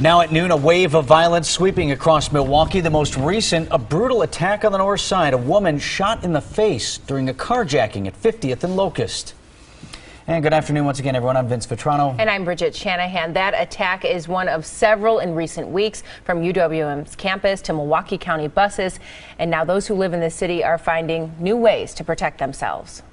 Now at noon, a wave of violence sweeping across Milwaukee. The most recent, a brutal attack on the north side. A woman shot in the face during a carjacking at 50th and Locust. And good afternoon once again, everyone. I'm Vince Vitrano. And I'm Bridget Shanahan. That attack is one of several in recent weeks, from UWM's campus to Milwaukee County buses. And now those who live in the city are finding new ways to protect themselves.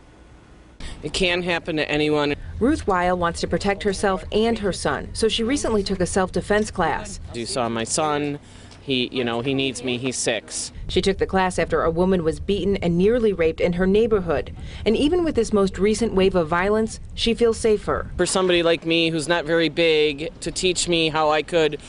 It can happen to anyone. Ruth Weil wants to protect herself and her son, so she recently took a self-defense class. You saw my son. He needs me. He's 6. She took the class after a woman was beaten and nearly raped in her neighborhood. And even with this most recent wave of violence, she feels safer. For somebody like me who's not very big, to teach me how I could,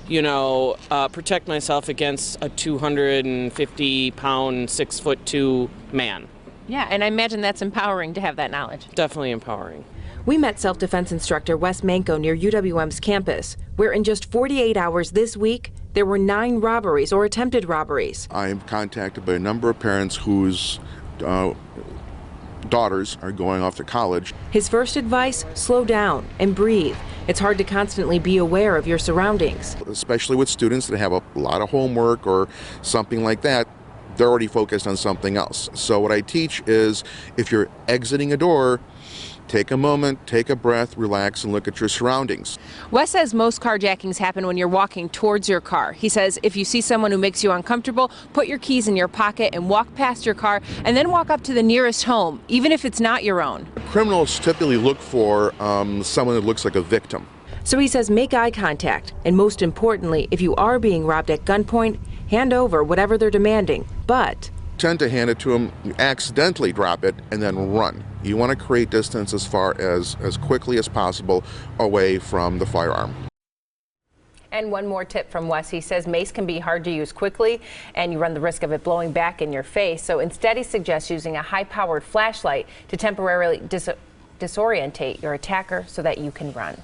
protect myself against a 250-pound, 6'2" man. Yeah, and I imagine that's empowering to have that knowledge. Definitely empowering. We met self-defense instructor Wes Manko near UWM's campus, where in just 48 hours this week, there were 9 robberies or attempted robberies. I am contacted by a number of parents whose daughters are going off to college. His first advice, slow down and breathe. It's hard to constantly be aware of your surroundings. Especially with students that have a lot of homework or something like that. They're already focused on something else. So what I teach is, if you're exiting a door, take a moment, take a breath, relax, and look at your surroundings. Wes says most carjackings happen when you're walking towards your car. He says if you see someone who makes you uncomfortable, put your keys in your pocket and walk past your car, and then walk up to the nearest home, even if it's not your own. Criminals typically look for someone that looks like a victim. So he says make eye contact, and most importantly, if you are being robbed at gunpoint, hand over whatever they're demanding, but tend to hand it to them, you accidentally drop it, and then run. You want to create distance as quickly as possible away from the firearm. And one more tip from Wes. He says mace can be hard to use quickly, and you run the risk of it blowing back in your face. So instead, he suggests using a high-powered flashlight to temporarily disorientate your attacker so that you can run.